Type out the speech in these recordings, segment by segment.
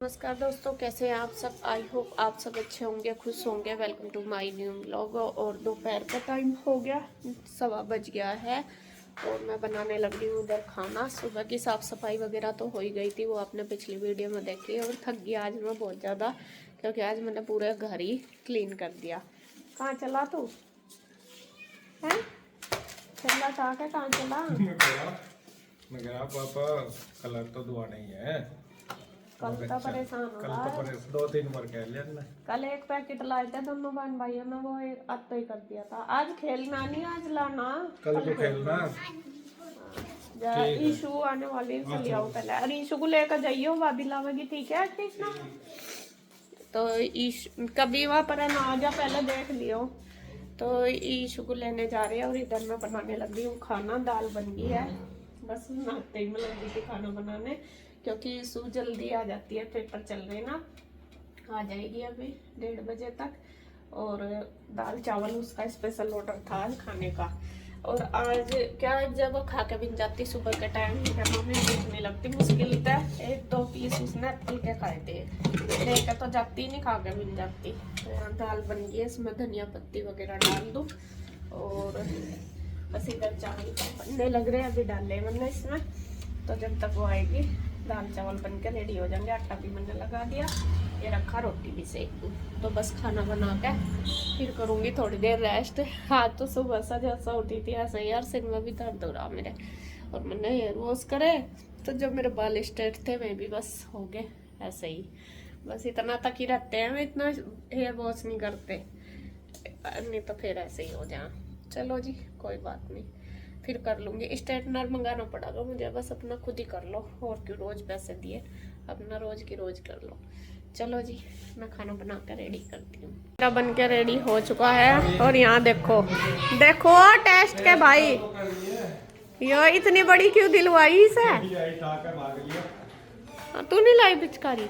नमस्कार दोस्तों, कैसे हैं आप सब। आई होप आप सब अच्छे होंगे, खुश होंगे। Welcome to my new vlog. और दोपहर का टाइम हो गया, 1:15 गया है और मैं बनाने लग रही हूँ उधर खाना। सुबह की साफ़ सफाई वगैरह तो हो ही गई थी, वो आपने पिछली वीडियो में देखी है। और थक गया आज मैं बहुत ज़्यादा, क्योंकि आज मैंने पूरे घर ही क्लीन कर दिया। कहाँ चला तू है? चला था क्या? कहाँ चला? मैं गया पापा, कलर तो दुआ नहीं है। कल तो परेशान हो रहा है। 2-3 बार कह लिया ना। कल एक पैकेट लाए थे दोनों बहन भाइयों ने, वो एक आध तो ही कर दिया था। आज खेलना नहीं, आज लाना। कल को खेलना। ईशु आने वाली है, चली आओ पहले। अरे ईशु को लेकर जाइयो, भाभी लावेगी, ठीक है कृष्णा। तो ईशु कभी वहाँ पर है ना, आ जा पहले देख लियो। तो ईशु को लेने जा रहे हैं और इधर मैं बनाने लग रही हूँ खाना। दाल बन गई है, बस नाश्ते में लग गई थी खाना बनाने, क्योंकि ईशु जल्दी आ जाती है, पेपर चल रहे ना, आ जाएगी अभी 1:30 बजे तक। और दाल चावल उसका स्पेशल ऑर्डर था आज खाने का। और आज क्या, जब वो खा के बिन जाती सुबह के टाइम, मम्मी भूख नहीं लगती, मुश्किल था 1-2 पीस उसने एप्पल के खाए थे, लेकर तो जाती नहीं, खा के बिन जाती। तो यहाँ दाल बन गई है, इसमें धनिया पत्ती वगैरह डाल दूँ। और बस इधर चावल बनने लग रहे हैं, अभी डाले मैंने इसमें। तो जब तक वो आएगी दाल चावल बन के रेडी हो जाएंगे। आटा भी मैंने लगा दिया, ये रखा, रोटी भी सेक दूँ। तो बस खाना बना के फिर करूँगी थोड़ी देर रेस्ट। आज तो सुबह से जैसा उठी थी ऐसा ही यार, सिर में भी दर्द हो रहा मेरे। और मैंने हेयर वॉश करे तो जो मेरे बाल स्ट्रेट थे वे भी बस हो गए ऐसे ही। बस इतना तक ही रहते हैं, मैं इतना हेयर वॉश नहीं करते, नहीं तो फिर ऐसे ही हो जाए। चलो जी, कोई बात नहीं, फिर कर लूँगी। स्ट्रेटनर मंगाना पड़ेगा मुझे, बस अपना खुद ही कर लो, और क्यों रोज़ पैसे दिए, अपना रोज़ की रोज़ कर लो। चलो जी, मैं खाना बना कर रेडी करती हूँ। मेरा बन के रेडी हो चुका है। और यहाँ देखो देखो टेस्ट के भाई, ये इतनी बड़ी क्यों दिलवाई इसे? तू नहीं लाई पिचकारी?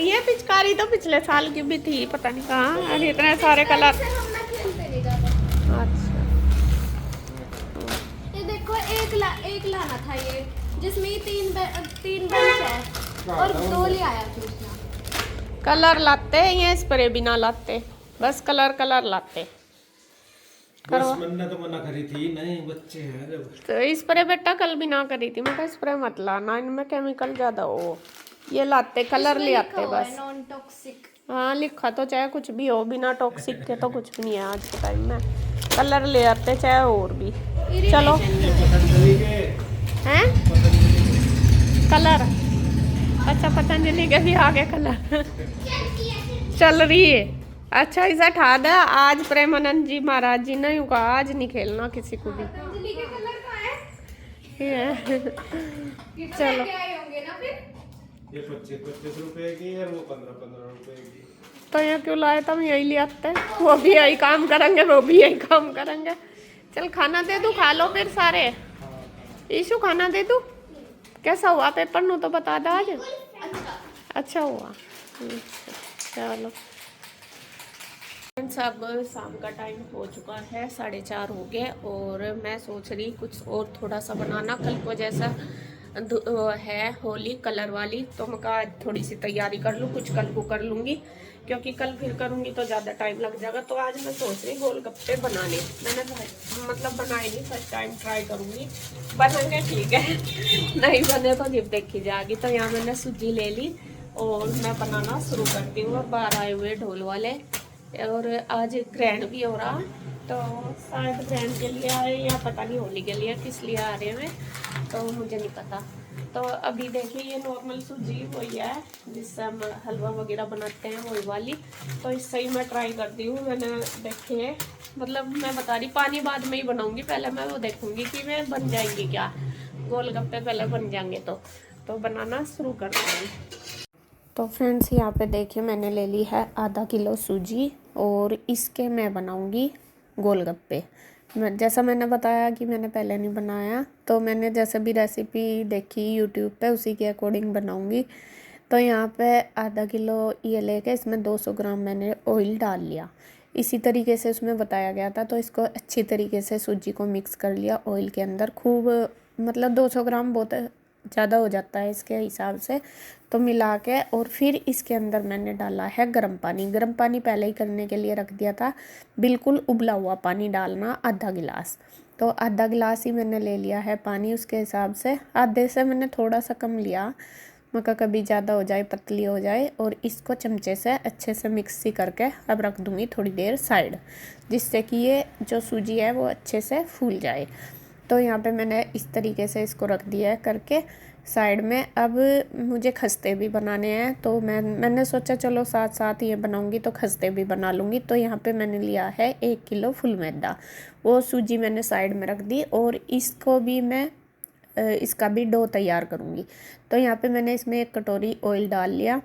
ये पिचकारी तो पिछले साल की भी थी, पता नहीं कहाँ। अरे इतने सारे कलर। अच्छा, ये देखो, एक लाना था ये, जिसमें ये तीन बेंच है और 2 ले आया फिर उसने। कलर लाते ये स्प्रे भी ना लाते, बस कलर लाते। बस मैंने तो मना करी थी, नहीं बच्चे हैं जब। तो स्प्रे बेटा कल भी ना करी थी, मैं कहा स्प्रे मत लाना, इनमें केमिकल ज्यादा हो। ये लाते कलर ले आते बस। Non toxic. हाँ लिखा तो चाहे कुछ भी हो, बिना टॉक्सिक के तो कुछ भी नहीं है आज के टाइम में। कलर ले आते चाहे और भी। चलो हैं कलर। अच्छा, पतंजलि के भी आगे कलर चल रही है। अच्छा इसे ठा दे, आज प्रेमानंद जी महाराज जी ने कहा आज नहीं खेलना किसी को भी। पतंजलि के कलर कहाँ है? ये चलो, होंगे ना फिर। ये 25 रुपए की है, वो 15 रुपए की। तो यहाँ क्यों लाए, तुम यही ले आते, वो भी यही काम करेंगे, वो भी यही काम करेंगे। चल खाना दे दूँ, खा लो फिर सारे। ईशु खाना दे दूँ? कैसा हुआ पेपर, नो तो बता दे आज। अच्छा हुआ, चलो। अब शाम का टाइम हो चुका है, 4:30 हो गए। और मैं सोच रही कुछ और थोड़ा सा बनाना, कल को जैसा है होली कलर वाली, तो मैं कहा थोड़ी सी तैयारी कर लूँ, कुछ कल को कर लूँगी, क्योंकि कल फिर करूँगी तो ज़्यादा टाइम लग जाएगा। तो आज मैं सोच रही गोलगप्पे बनाने। मैंने मतलब बनाए नहीं, फर्स्ट टाइम ट्राई करूँगी। बनेंगे ठीक है, नहीं बने तो जब देखी जाएगी। तो यहाँ मैंने सूजी ले ली और मैं बनाना शुरू करती हूँ। बाहर आए हुए ढोल वाले, और आज ग्रैंड भी हो रहा, तो शायद ग्रैंड के लिए आए या पता नहीं होली के लिए, किस लिए आ रहे हैं तो मुझे नहीं पता। तो अभी देखिए ये नॉर्मल सूजी वही है जिससे हम हलवा वगैरह बनाते हैं, वही वाली। तो इससे ही मैं ट्राई करती हूँ। मैंने देखे, मतलब मैं बता रही, पानी बाद में ही बनाऊंगी, पहले मैं वो देखूंगी कि मैं बन जाएंगी क्या, गोलगप्पे पहले बन जाएंगे तो बनाना शुरू करते हैं। तो फ्रेंड्स यहाँ पे देखिए मैंने ले ली है आधा किलो सूजी, और इसके मैं बनाऊंगी गोलगप्पे। जैसा मैंने बताया कि मैंने पहले नहीं बनाया, तो मैंने जैसे भी रेसिपी देखी यूट्यूब पे उसी के अकॉर्डिंग बनाऊंगी। तो यहाँ पे आधा किलो ये लेके इसमें 200 ग्राम मैंने ऑयल डाल लिया, इसी तरीके से उसमें बताया गया था। तो इसको अच्छी तरीके से सूजी को मिक्स कर लिया ऑयल के अंदर खूब, मतलब 200 ग्राम बहुत ज़्यादा हो जाता है इसके हिसाब से। तो मिला के और फिर इसके अंदर मैंने डाला है गर्म पानी। गर्म पानी पहले ही करने के लिए रख दिया था। बिल्कुल उबला हुआ पानी डालना, आधा गिलास। तो आधा गिलास ही मैंने ले लिया है पानी, उसके हिसाब से आधे से मैंने थोड़ा सा कम लिया, मक्का कभी ज़्यादा हो जाए, पतली हो जाए। और इसको चमचे से अच्छे से मिक्सी करके अब रख दूँगी थोड़ी देर साइड, जिससे कि ये जो सूजी है वो अच्छे से फूल जाए। तो यहाँ पे मैंने इस तरीके से इसको रख दिया है करके साइड में। अब मुझे खस्ते भी बनाने हैं, तो मैंने सोचा चलो साथ साथ ये बनाऊंगी तो खस्ते भी बना लूँगी। तो यहाँ पे मैंने लिया है 1 किलो फुल मैदा, वो सूजी मैंने साइड में रख दी। और इसको भी मैं इसका भी डो तैयार करूँगी। तो यहाँ पे मैंने इसमें 1 कटोरी ऑयल डाल लिया।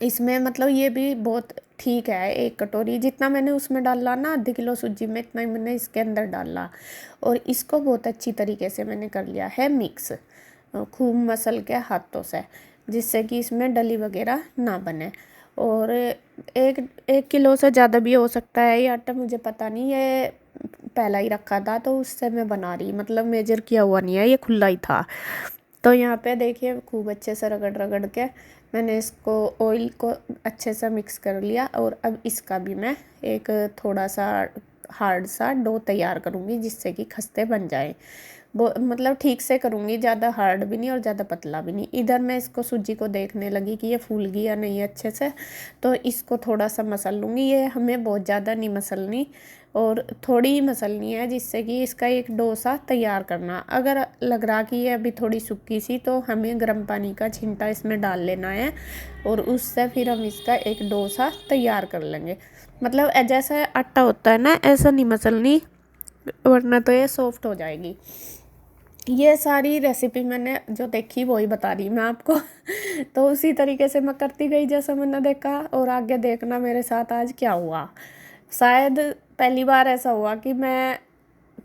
इसमें मतलब ये भी बहुत ठीक है, 1 कटोरी जितना मैंने उसमें डाला ना, आधे किलो सूजी में, इतना ही मैंने इसके अंदर डाला। और इसको बहुत अच्छी तरीके से मैंने कर लिया है मिक्स, खूब मसल के हाथों से, जिससे कि इसमें डली वगैरह ना बने। और एक किलो से ज़्यादा भी हो सकता है ये आटा, मुझे पता नहीं, ये पहला ही रखा था तो उससे मैं बना रही, मतलब मेजर किया हुआ नहीं है, ये खुला ही था। तो यहाँ पे देखिए खूब अच्छे से रगड़ रगड़ के मैंने इसको ऑयल को अच्छे से मिक्स कर लिया। और अब इसका भी मैं एक थोड़ा सा हार्ड सा डो तैयार करूँगी, जिससे कि खस्ते बन जाए। वो मतलब ठीक से करूँगी, ज़्यादा हार्ड भी नहीं और ज़्यादा पतला भी नहीं। इधर मैं इसको सूजी को देखने लगी कि ये फूल गई या नहीं अच्छे से, तो इसको थोड़ा सा मसल लूँगी। ये हमें बहुत ज़्यादा नहीं मसलनी और थोड़ी ही मसलनी है, जिससे कि इसका एक डोसा तैयार करना। अगर लग रहा कि ये अभी थोड़ी सूखी सी, तो हमें गर्म पानी का छिंटा इसमें डाल लेना है और उससे फिर हम इसका एक डोसा तैयार कर लेंगे। मतलब जैसा आटा होता है ना, ऐसा नहीं मसलनी, वरना तो ये सॉफ्ट हो जाएगी। ये सारी रेसिपी मैंने जो देखी वही बता रही मैं आपको तो उसी तरीके से मैं करती गई जैसा मैंने देखा। और आगे देखना मेरे साथ आज क्या हुआ। शायद पहली बार ऐसा हुआ कि मैं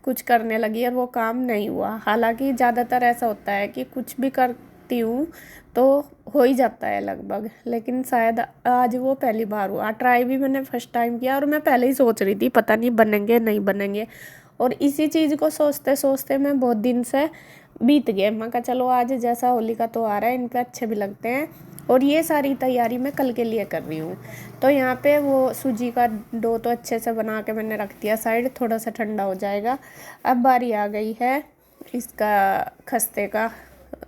कुछ करने लगी और वो काम नहीं हुआ। हालांकि ज़्यादातर ऐसा होता है कि कुछ भी करती हूँ तो हो ही जाता है लगभग, लेकिन शायद आज वो पहली बार हुआ। ट्राई भी मैंने फर्स्ट टाइम किया और मैं पहले ही सोच रही थी पता नहीं बनेंगे नहीं बनेंगे। और इसी चीज़ को सोचते सोचते मैं बहुत दिन से बीत गए। मैं कहा चलो आज जैसा होली का त्योहार है, इन पे अच्छे भी लगते हैं। और ये सारी तैयारी मैं कल के लिए कर रही हूँ। तो यहाँ पे वो सूजी का डो तो अच्छे से बना के मैंने रख दिया साइड, थोड़ा सा ठंडा हो जाएगा। अब बारी आ गई है इसका खस्ते का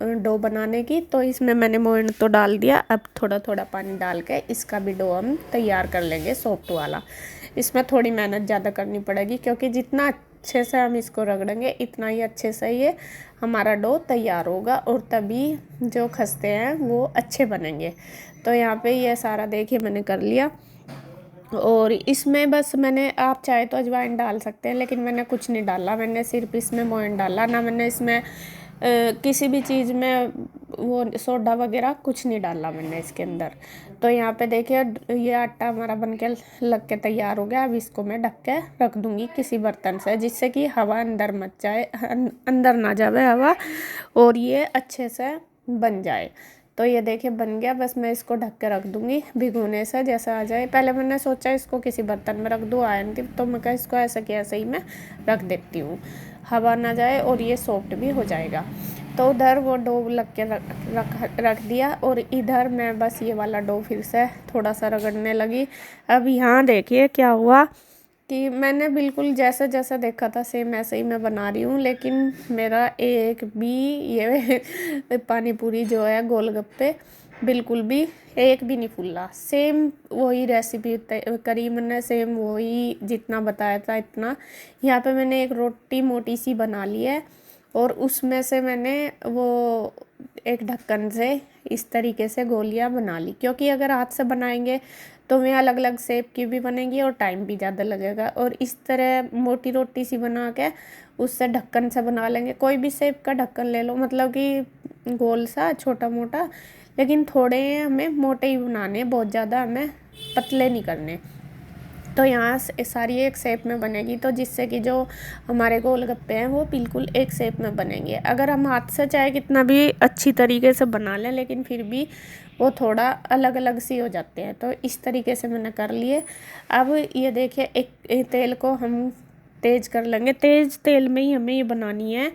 डो बनाने की। तो इसमें मैंने मोयन तो डाल दिया, अब थोड़ा थोड़ा पानी डाल के इसका भी डो हम तैयार कर लेंगे सॉफ्ट वाला। इसमें थोड़ी मेहनत ज़्यादा करनी पड़ेगी, क्योंकि जितना अच्छे से हम इसको रगड़ेंगे इतना ही अच्छे से ये हमारा डो तैयार होगा और तभी जो खस्ते हैं वो अच्छे बनेंगे। तो यहाँ पे ये सारा देखिए मैंने कर लिया। और इसमें बस मैंने, आप चाहे तो अजवाइन डाल सकते हैं, लेकिन मैंने कुछ नहीं डाला। मैंने सिर्फ इसमें मोयन डाला, ना मैंने इसमें किसी भी चीज़ में वो सोडा वगैरह कुछ नहीं डाला मैंने इसके अंदर। तो यहाँ पे देखिए ये आटा हमारा बन के लग के तैयार हो गया। अब इसको मैं ढक के रख दूँगी किसी बर्तन से, जिससे कि हवा अंदर मत जाए, अंदर ना जाए हवा, और ये अच्छे से बन जाए। तो ये देखिए बन गया। बस मैं इसको ढक के रख दूँगी भिगोने से जैसा आ जाए। पहले मैंने सोचा इसको किसी बर्तन में रख दूँ, आयन थी, तो मैं कहा इसको ऐसा कि ऐसे ही मैं रख देती हूँ, हवा ना जाए और ये सॉफ्ट भी हो जाएगा। तो उधर वो डो लग के रख दिया और इधर मैं बस ये वाला डो फिर से थोड़ा सा रगड़ने लगी। अब यहाँ देखिए क्या हुआ कि मैंने बिल्कुल जैसा जैसा देखा था सेम ऐसे ही मैं बना रही हूँ, लेकिन मेरा एक भी ये पानी पूरी जो है गोलगप्पे बिल्कुल भी एक भी नहीं फूला। सेम वही रेसिपी करी मैंने, सेम वही जितना बताया था इतना। यहाँ पे मैंने एक रोटी मोटी सी बना ली है और उसमें से मैंने वो एक ढक्कन से इस तरीके से गोलियां बना ली, क्योंकि अगर हाथ से बनाएंगे तो वे अलग अलग शेप की भी बनेंगी और टाइम भी ज़्यादा लगेगा। और इस तरह मोटी रोटी सी बना के उससे ढक्कन से बना लेंगे। कोई भी शेप का ढक्कन ले लो, मतलब कि गोल सा छोटा मोटा, लेकिन थोड़े हमें मोटे ही बनाने, बहुत ज़्यादा हमें पतले नहीं करने। तो यहाँ सारी एक शेप में बनेगी, तो जिससे कि जो हमारे गोलगप्पे हैं वो बिल्कुल एक शेप में बनेंगे। अगर हम हाथ से चाहे कितना भी अच्छी तरीके से बना लें, लेकिन फिर भी वो थोड़ा अलग अलग सी हो जाते हैं। तो इस तरीके से मैंने कर लिए। अब ये देखिए एक तेल को हम तेज़ कर लेंगे, तेज़ तेल में ही हमें ये बनानी है,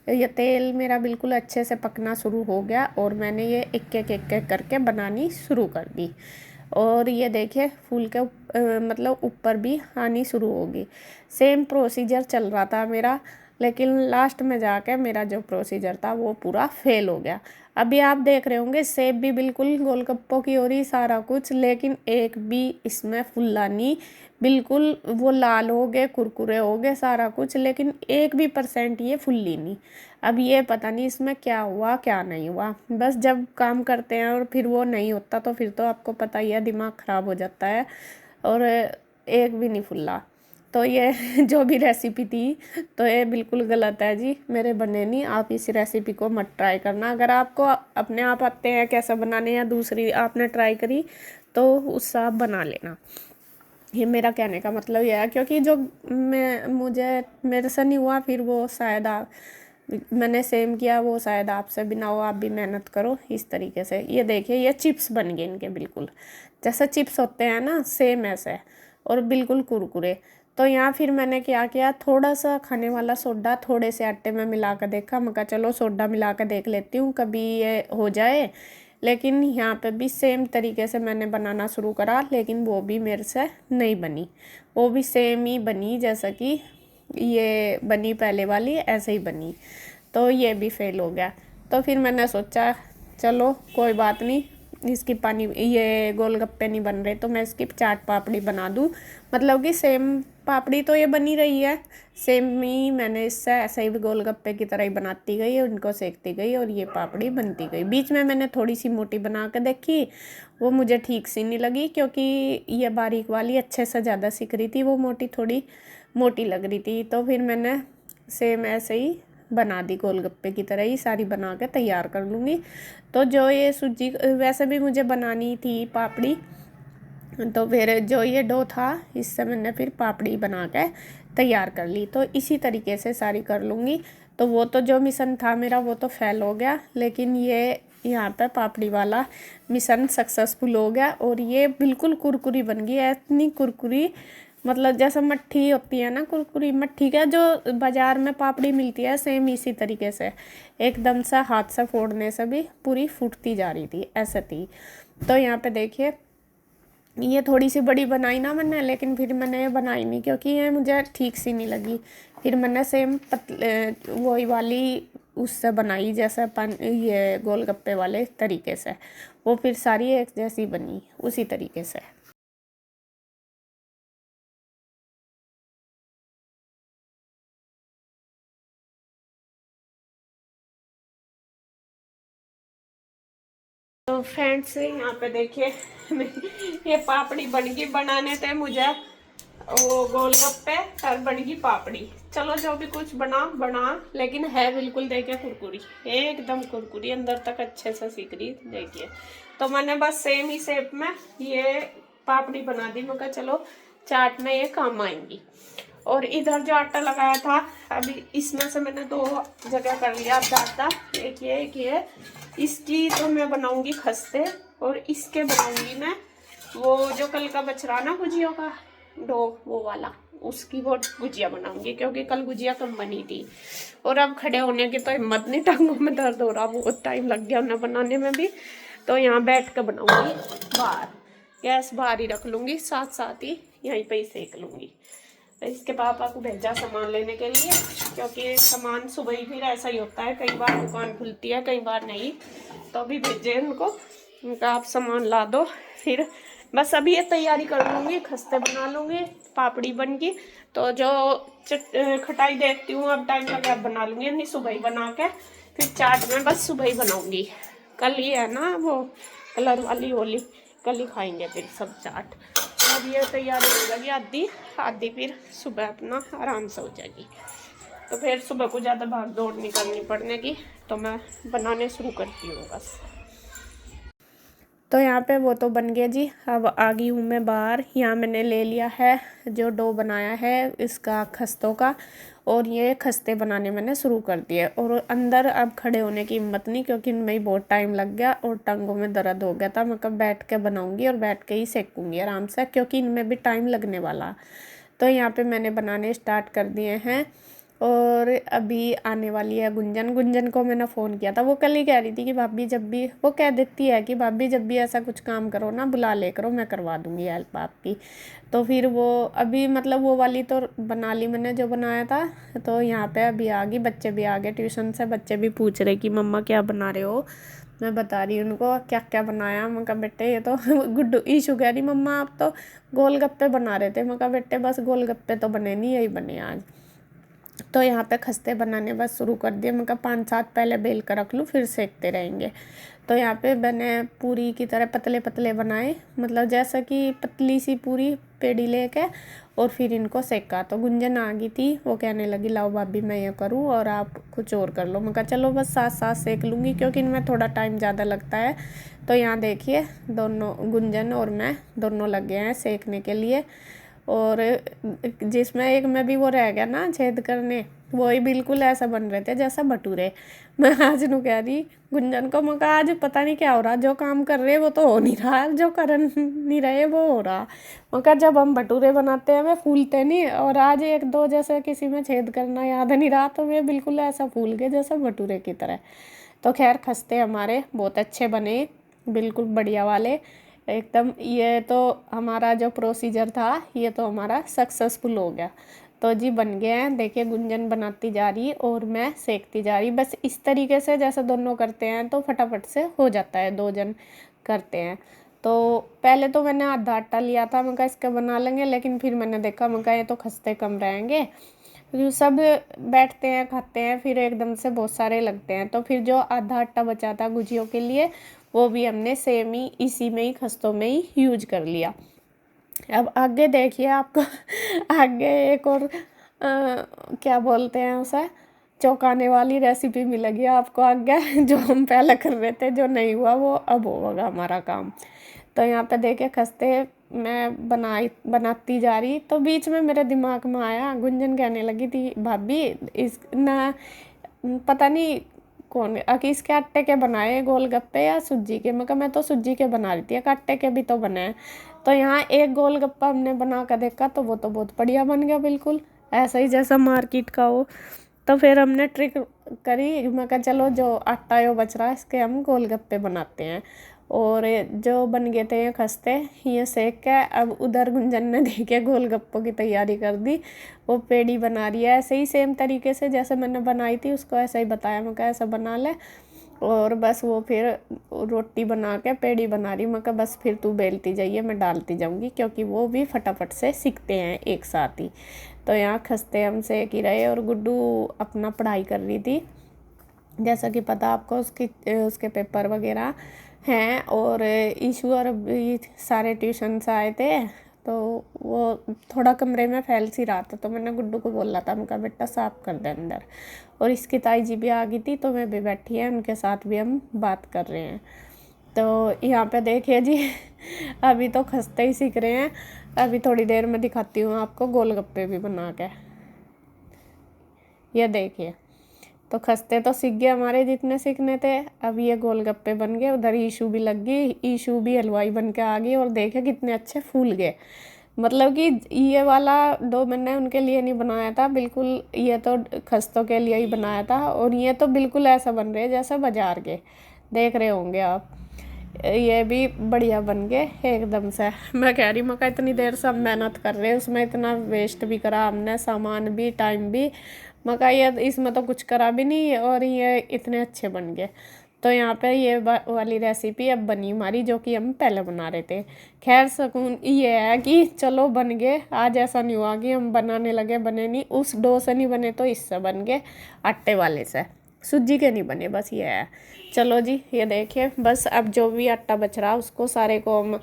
ये तेल मेरा बिल्कुल अच्छे से पकना शुरू हो गया और मैंने ये एक एक करके बनानी शुरू कर दी। और ये देखिए फूल के मतलब ऊपर भी आनी शुरू होगी। सेम प्रोसीजर चल रहा था मेरा, लेकिन लास्ट में जाके मेरा जो प्रोसीजर था वो पूरा फेल हो गया। अभी आप देख रहे होंगे सेब भी बिल्कुल गोलगप्पों की हो रही सारा कुछ, लेकिन एक भी इसमें फुल्ला नहीं। बिल्कुल वो लाल हो गए, कुरकुरे हो गए सारा कुछ, लेकिन 1% भी ये फुल्ली नहीं। अब ये पता नहीं इसमें क्या हुआ क्या नहीं हुआ। बस जब काम करते हैं और फिर वो नहीं होता तो फिर तो आपको पता ही है दिमाग ख़राब हो जाता है, और एक भी नहीं फुल्ला। तो ये जो भी रेसिपी थी तो ये बिल्कुल गलत है जी, मेरे बने नहीं। आप इस रेसिपी को मत ट्राई करना। अगर आपको अपने आप आते हैं कैसे बनाने या दूसरी आपने ट्राई करी तो उससे आप बना लेना। ये मेरा कहने का मतलब यह है, क्योंकि जो मुझे मेरे से नहीं हुआ फिर वो शायद मैंने सेम किया, वो शायद आपसे भी ना हो। आप भी मेहनत करो इस तरीके से। ये देखिए ये चिप्स बन गए इनके, बिल्कुल जैसे चिप्स होते हैं ना सेम ऐसे, और बिल्कुल कुरकुरे। तो यहाँ फिर मैंने क्या किया, थोड़ा सा खाने वाला सोडा थोड़े से आटे में मिला कर देखा। मैं कहा चलो सोडा मिला कर देख लेती हूँ कभी ये हो जाए। लेकिन यहाँ पे भी सेम तरीके से मैंने बनाना शुरू करा, लेकिन वो भी मेरे से नहीं बनी। वो भी सेम ही बनी जैसा कि ये बनी पहले वाली, ऐसे ही बनी। तो ये भी फेल हो गया। तो फिर मैंने सोचा चलो कोई बात नहीं, इसकी ये गोलगप्पे नहीं बन रहे तो मैं इसकी चाट पापड़ी बना दूँ। मतलब कि सेम पापड़ी तो ये बनी रही है, सेम ही मैंने इससे ऐसे ही गोलगप्पे की तरह ही बनाती गई, उनको सेकती गई और ये पापड़ी बनती गई। बीच में मैंने थोड़ी सी मोटी बना के देखी, वो मुझे ठीक सी नहीं लगी, क्योंकि ये बारीक वाली अच्छे से ज़्यादा सीख रही थी, वो मोटी थोड़ी मोटी लग रही थी। तो फिर मैंने सेम ऐसे ही बना दी, गोलगप्पे की तरह ही सारी बना के तैयार कर लूँगी। तो जो ये सूजी वैसे भी मुझे बनानी थी पापड़ी, तो फिर जो ये डो था इससे मैंने फिर पापड़ी बना के तैयार कर ली। तो इसी तरीके से सारी कर लूँगी। तो वो तो जो मिशन था मेरा वो तो फेल हो गया, लेकिन ये यहाँ पे पापड़ी वाला मिशन सक्सेसफुल हो गया। और ये बिल्कुल कुरकुरी बन गई, इतनी कुरकुरी, मतलब जैसे मट्ठी होती है ना कुरकुरी, मट्ठी का जो बाज़ार में पापड़ी मिलती है सेम इसी तरीके से एकदम से हाथ से फोड़ने से भी पूरी फूटती जा रही थी, ऐसे थी। तो यहाँ पे देखिए ये थोड़ी सी बड़ी बनाई ना मैंने, लेकिन फिर मैंने ये बनाई नहीं क्योंकि ये मुझे ठीक सी नहीं लगी। फिर मैंने सेम वही वाली उससे बनाई जैसे ये गोलगप्पे वाले तरीके से, वो फिर सारी एक जैसी बनी उसी तरीके से। तो फ्रेंड्स यहाँ पे देखिए ये पापड़ी बन गई, बनाने थे मुझे वो गोलगप्पे और बन गई पापड़ी। चलो जो भी कुछ बना, लेकिन है बिल्कुल देखिए कुरकुरी, एकदम कुरकुरी अंदर तक अच्छे से सीख रही देखिए। तो मैंने बस सेम ही शेप में ये पापड़ी बना दी। मैं कहा चलो चाट में ये काम आएंगी। और इधर जो आटा लगाया था अभी इसमें से मैंने 2 जगह कर लिया आटा, एक ये इसकी तो मैं बनाऊंगी खस्ते, और इसके बनाऊंगी मैं वो जो कल का बच रहा ना गुजिया का डो वो वाला, उसकी वो गुजिया बनाऊंगी, क्योंकि कल गुजिया कम बनी थी। और अब खड़े होने की तो हिम्मत नहीं, टांगों में दर्द हो रहा, बहुत टाइम लग गया उन्हें बनाने में भी। तो यहाँ बैठ कर बनाऊंगी, बाहर गैस बाहर ही रख लूँगी, साथ ही यहीं पर ही सेक लूँगी। इसके पापा को भेजा सामान लेने के लिए, क्योंकि सामान सुबह ही फिर ऐसा ही होता है, कई बार दुकान खुलती है कई बार नहीं। तो अभी भेजे उनका आप सामान ला दो, फिर बस अभी ये तैयारी कर लूँगी, खस्ते बना लूँगी, पापड़ी बन गई। तो जो खटाई देखती हूँ अब टाइम लगे अब बना लूँगी, नहीं सुबह ही बना के फिर चाट में बस सुबह ही बनाऊँगी। कल ही है ना वो कलर वाली होली, कल ही खाएंगे फिर सब चाट। अब ये तैयारी हो जाएगी आधी फिर सुबह अपना आराम से हो जाएगी। तो फिर सुबह को ज़्यादा भाग दौड़ नहीं करनी पड़ने की, तो मैं बनाने शुरू करती हूँ बस। तो यहाँ पे वो तो बन गया जी। अब आ गई हूँ मैं बाहर। यहाँ मैंने ले लिया है जो डो बनाया है इसका खस्तों का, और ये खस्ते बनाने मैंने शुरू कर दिए। और अंदर अब खड़े होने की हिम्मत नहीं, क्योंकि इनमें ही बहुत टाइम लग गया और टांगों में दर्द हो गया था। मैं कब बैठ के बनाऊँगी और बैठ के ही सेकूँगी आराम से, क्योंकि इनमें भी टाइम लगने वाला। तो यहाँ पे मैंने बनाने स्टार्ट कर दिए हैं। और अभी आने वाली है गुंजन को मैंने फ़ोन किया था, वो कल ही कह रही थी कि भाभी जब भी, वो कह देती है कि भाभी जब भी ऐसा कुछ काम करो ना बुला ले करो, मैं करवा दूँगी हेल्प आपकी। तो फिर वो अभी मतलब वो वाली तो बना ली मैंने जो बनाया था, तो यहाँ पे अभी आ गई, बच्चे भी आ गए ट्यूशन से, बच्चे भी पूछ रहे कि मम्मा क्या बना रहे हो। मैं बता रही हूँ उनको क्या क्या बनाया। मैं कहा बेटे ये तो गुड्डू ईशू कह रही मम्मा आप तो गोलगप्पे बना रहे थे। मैं कहा बेटे बस गोलगप्पे तो बने नहीं, यही बने आज। तो यहाँ पे खस्ते बनाने बस शुरू कर दिए। मैं कहा 5-7 पहले बेल कर रख लूँ, फिर सेकते रहेंगे। तो यहाँ पे मैंने पूरी की तरह पतले पतले बनाए, मतलब जैसा कि पतली सी पूरी पेड़ी लेके, और फिर इनको सेका। तो गुंजन आ गई थी, वो कहने लगी लाओ भाभी मैं ये करूँ और आप कुछ और कर लो। मैं कहा चलो बस साथ साथ सेक लूँगी, क्योंकि इनमें थोड़ा टाइम ज़्यादा लगता है। तो यहाँ देखिए दोनों, गुंजन और मैं दोनों लगे हैं सेकने के लिए। और जिसमें एक में भी वो रह गया ना छेद करने, वही बिल्कुल ऐसा बन रहे थे जैसा भटूरे। मैं आज नू कह रही गुंजन को, मैं कहा आज पता नहीं क्या हो रहा, जो काम कर रहे वो तो हो नहीं रहा, जो कर नहीं रहे वो हो रहा। मैं कहा जब हम भटूरे बनाते हैं वे फूलते नहीं, और आज 1-2 जैसे किसी में छेद करना याद नहीं रहा, तो वे बिल्कुल ऐसा फूल गए जैसा भटूरे की तरह। तो खैर खस्ते हमारे बहुत अच्छे बने, बिल्कुल बढ़िया वाले एकदम। ये तो हमारा जो प्रोसीजर था ये तो हमारा सक्सेसफुल हो गया। तो जी बन गए हैं, देखिए गुंजन बनाती जा रही और मैं सेकती जा रही। बस इस तरीके से जैसे दोनों करते हैं तो फटाफट से हो जाता है, 2 जन करते हैं। तो पहले तो मैंने आधा आटा लिया था, मैं कहा इसका बना लेंगे, लेकिन फिर मैंने देखा, मैं कहा ये तो खस्ते कम रहेंगे, जो सब बैठते हैं खाते हैं फिर एकदम से बहुत सारे लगते हैं। तो फिर जो आधा आटा बचा था गुजियों के लिए, वो भी हमने सेम ही इसी में ही खस्तों में ही यूज कर लिया। अब आगे देखिए आपको आगे एक और क्या बोलते हैं उसे, चौंकाने वाली रेसिपी मिलेगी आपको आगे। जो हम पहले कर रहे थे, जो नहीं हुआ वो अब होगा हमारा काम। तो यहाँ पे देखिए खस्ते मैं बनाती जा रही, तो बीच में मेरे दिमाग में आया, गुंजन कहने लगी थी भाभी इस ना पता नहीं कौन कि इसके आटे के बनाए गोलगप्पे या सूजी के। मैं कहा मैं तो सूजी के बना रही थी, एक आटे के भी तो बनाए। तो यहाँ एक गोलगप्पा हमने बना कर देखा, तो वो तो बहुत बढ़िया बन गया, बिल्कुल ऐसा ही जैसा मार्केट का हो। तो फिर हमने ट्रिक करी, मैं कहा चलो जो आटा यो बच रहा है इसके हम गोलगप्पे बनाते हैं। और जो बन गए थे ये खस्ते, ये सेक के अब उधर गुंजन ने देखे गोलगप्पों की तैयारी कर दी, वो पेड़ी बना रही है ऐसे ही सेम तरीके से जैसे मैंने बनाई थी, उसको ऐसा ही बताया, मैं कहा ऐसा बना ले। और बस वो फिर रोटी बना के पेड़ी बना रही। मैं कहा बस फिर तू बेलती जाइए, मैं डालती जाऊंगी, क्योंकि वो भी फटाफट से सीखते हैं एक साथ ही। तो यहाँ खस्ते हम सेक ही रहे और गुड्डू अपना पढ़ाई कर रही थी, जैसा कि पता आपको उसके पेपर वगैरह हैं। और ईशू और भी सारे ट्यूशन से आए थे, तो वो थोड़ा कमरे में फैल सी रहा था, तो मैंने गुड्डू को बोला था, मैं कहा बेटा साफ कर दे अंदर। और इसकी ताई जी भी आ गई थी, तो मैं भी बैठी है, उनके साथ भी हम बात कर रहे हैं। तो यहाँ पे देखिए जी अभी तो खस्ते ही सीख रहे हैं, अभी थोड़ी देर में दिखाती हूँ आपको गोलगप्पे भी बना के। ये देखिए, तो खस्ते तो सीख गए हमारे जितने सीखने थे, अब ये गोलगप्पे बन गए। उधर ईशू भी लग गई, ईशू भी हलवाई बन के आ गई, और देखे कितने अच्छे फूल गए। मतलब कि ये वाला डो मैंने उनके लिए नहीं बनाया था, बिल्कुल ये तो खस्तों के लिए ही बनाया था। और ये तो बिल्कुल ऐसा बन रहे जैसा बाजार के, देख रहे होंगे आप, ये भी बढ़िया बन गए एकदम से। मैं कह रही, मैं कहा इतनी देर से हम मेहनत कर रहे हैं, उसमें इतना वेस्ट भी करा हमने, सामान भी टाइम भी, मैं कहा ये इसमें तो कुछ करा भी नहीं और ये इतने अच्छे बन गए। तो यहाँ पे ये वाली रेसिपी अब बनी हमारी, जो कि हम पहले बना रहे थे। खैर सुकून ये है कि चलो बन गए, आज ऐसा नहीं हुआ कि हम बनाने लगे बने नहीं, उस डो से नहीं बने तो इससे बन गए, आटे वाले से, सूजी के नहीं बने, बस ये है। चलो जी ये देखिए, बस अब जो भी आटा बच रहा उसको सारे को हम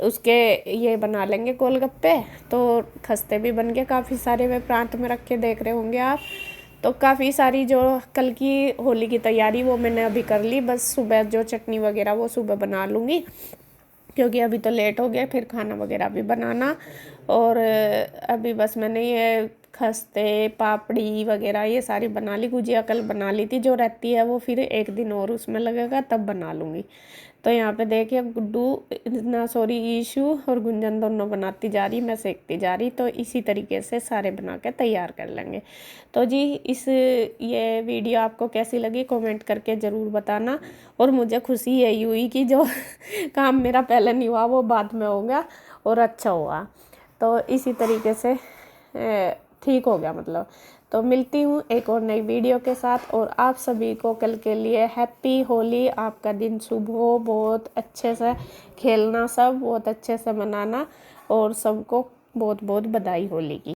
उसके ये बना लेंगे गोलगप्पे। तो खस्ते भी बन गए काफ़ी सारे, वे प्रांत में रख के देख रहे होंगे आप। तो काफ़ी सारी जो कल की होली की तैयारी वो मैंने अभी कर ली, बस सुबह जो चटनी वगैरह वो सुबह बना लूँगी, क्योंकि अभी तो लेट हो गया, फिर खाना वगैरह भी बनाना। और अभी बस मैंने ये खस्ते पापड़ी वगैरह ये सारी बना ली, गुजिया कल बना ली थी, जो रहती है वो फिर एक दिन और उसमें लगेगा तब बना लूँगी। तो यहाँ पे देखिए गुड्डू ईशु और गुंजन दोनों बनाती जा रही, मैं सेकती जा रही। तो इसी तरीके से सारे बना के तैयार कर लेंगे। तो जी ये वीडियो आपको कैसी लगी कमेंट करके ज़रूर बताना। और मुझे खुशी यही हुई कि जो काम मेरा पहले नहीं हुआ वो बाद में हो गया और अच्छा हुआ। तो इसी तरीके से ठीक हो गया मतलब। तो मिलती हूँ एक और नई वीडियो के साथ। और आप सभी को कल के लिए हैप्पी होली। आपका दिन शुभ हो, बहुत अच्छे से खेलना, सब बहुत अच्छे से मनाना और सबको बहुत बहुत बधाई होली की।